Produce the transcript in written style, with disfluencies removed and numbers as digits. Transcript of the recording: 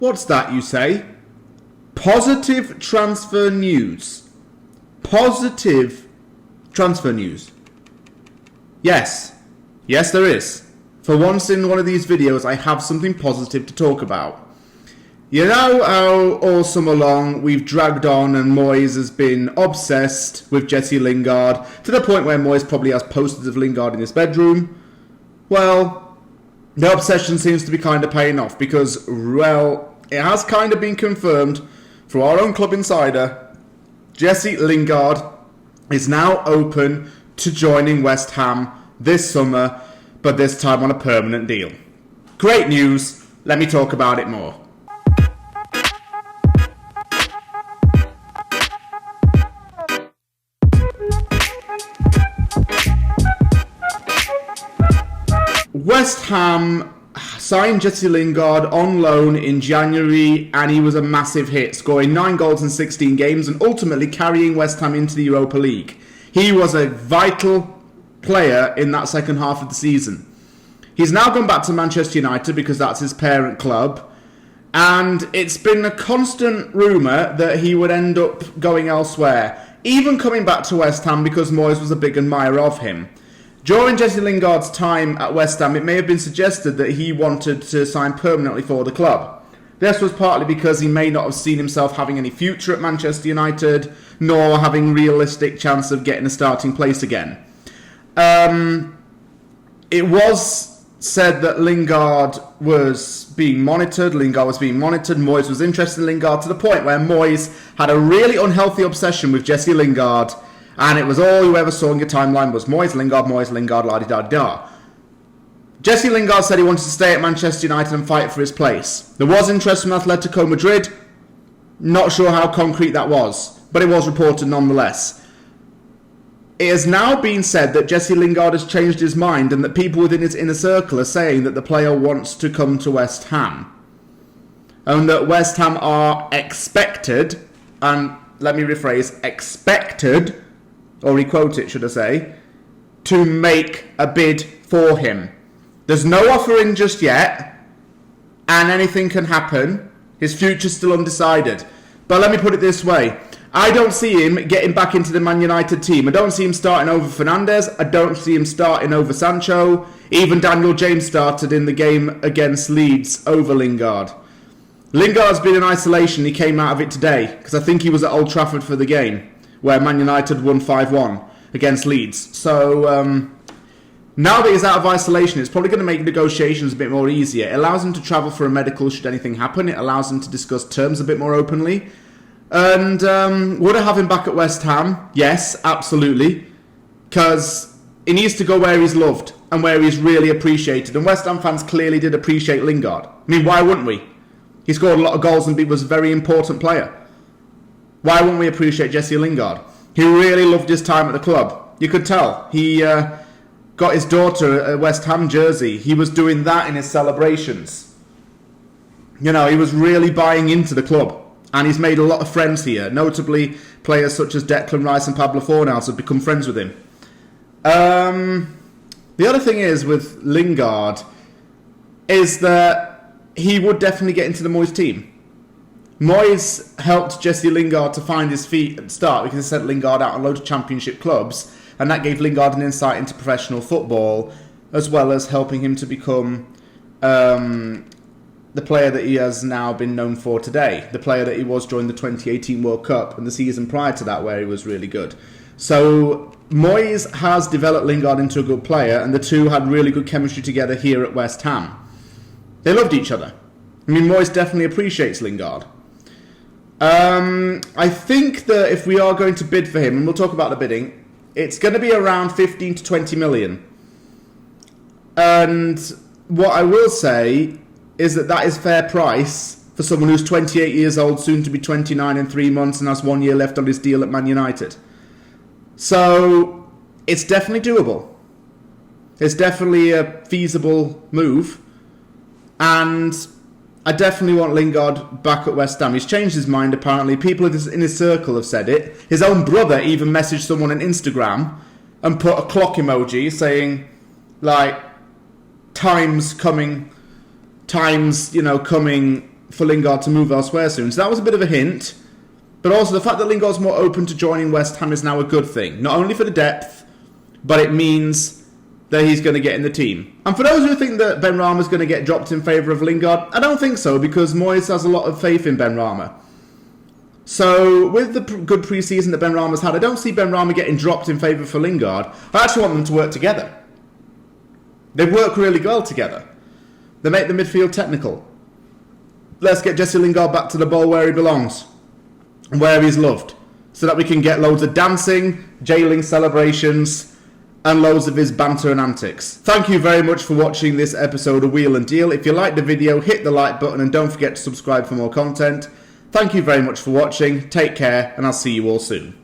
What's that, you say? Positive transfer news. Positive transfer news. Yes. Yes, there is. For once in one of these videos, I have something positive to talk about. You know how all summer long we've dragged on and Moyes has been obsessed with Jesse Lingard to the point where Moyes probably has posters of Lingard in his bedroom? Well, the obsession seems to be kind of paying off because, well, it has kind of been confirmed through our own club insider. Jesse Lingard is now open to joining West Ham this summer, but this time on a permanent deal. Great news. Let me talk about it more. West Ham signed Jesse Lingard on loan in January, and he was a massive hit, scoring 9 goals in 16 games and ultimately carrying West Ham into the Europa League. He was a vital player in that second half of the season. He's now gone back to Manchester United because that's his parent club, and it's been a constant rumour that he would end up going elsewhere, even coming back to West Ham because Moyes was a big admirer of him. During Jesse Lingard's time at West Ham, it may have been suggested that he wanted to sign permanently for the club. This was partly because he may not have seen himself having any future at Manchester United, nor having realistic chance of getting a starting place again. It was said that Lingard was being monitored. Moyes was interested in Lingard to the point where Moyes had a really unhealthy obsession with Jesse Lingard. And it was all you ever saw in your timeline was Moyes, Lingard, la-di-da-di-da. Jesse Lingard said he wanted to stay at Manchester United and fight for his place. There was interest from Atletico Madrid. Not sure how concrete that was, but it was reported nonetheless. It has now been said that Jesse Lingard has changed his mind and that people within his inner circle are saying that the player wants to come to West Ham. And that West Ham are expected, and let me rephrase, expected, or requote it, should I say, to make a bid for him. There's no offer in just yet, and anything can happen. His future's still undecided. But let me put it this way. I don't see him getting back into the Man United team. I don't see him starting over Fernandes. I don't see him starting over Sancho. Even Daniel James started in the game against Leeds over Lingard. Lingard's been in isolation. He came out of it today, because I think he was at Old Trafford for the game, where Man United won 5-1 against Leeds. So, now that he's out of isolation, it's probably going to make negotiations a bit more easier. It allows him to travel for a medical should anything happen. It allows him to discuss terms a bit more openly. And would I have him back at West Ham? Yes, absolutely. Because he needs to go where he's loved and where he's really appreciated. And West Ham fans clearly did appreciate Lingard. I mean, why wouldn't we? He scored a lot of goals and was a very important player. Why wouldn't we appreciate Jesse Lingard? He really loved his time at the club. You could tell. He got his daughter a West Ham jersey. He was doing that in his celebrations. You know, he was really buying into the club. And he's made a lot of friends here. Notably, players such as Declan Rice and Pablo Fornals have become friends with him. The other thing is with Lingard is that he would definitely get into the Moyes team. Moyes helped Jesse Lingard to find his feet at the start because he sent Lingard out on loads of championship clubs, and that gave Lingard an insight into professional football, as well as helping him to become the player that he has now been known for today, the player that he was during the 2018 World Cup and the season prior to that where he was really good. So Moyes has developed Lingard into a good player, and the two had really good chemistry together here at West Ham. They loved each other. I mean, Moyes definitely appreciates Lingard. I think that if we are going to bid for him, and we'll talk about the bidding, it's going to be around 15 to 20 million. And what I will say is that is fair price for someone who's 28 years old, soon to be 29 in 3 months, and has 1 year left on his deal at Man United. So it's definitely doable. It's definitely a feasible move. And I definitely want Lingard back at West Ham. He's changed his mind, apparently. People in his circle have said it. His own brother even messaged someone on Instagram and put a clock emoji saying, like, times coming for Lingard to move elsewhere soon. So that was a bit of a hint. But also the fact that Lingard's more open to joining West Ham is now a good thing. Not only for the depth, but it means that he's going to get in the team. And for those who think that Benrahma's going to get dropped in favour of Lingard, I don't think so, because Moyes has a lot of faith in Benrahma. So with the good pre-season that Benrahma's had, I don't see Benrahma getting dropped in favour for Lingard. I actually want them to work together. They work really well together. They make the midfield technical. Let's get Jesse Lingard back to the ball where he belongs and where he's loved, so that we can get loads of dancing, jailing celebrations, and loads of his banter and antics. Thank you very much for watching this episode of Wheel and Deal. If you liked the video, hit the like button and don't forget to subscribe for more content. Thank you very much for watching. Take care, and I'll see you all soon.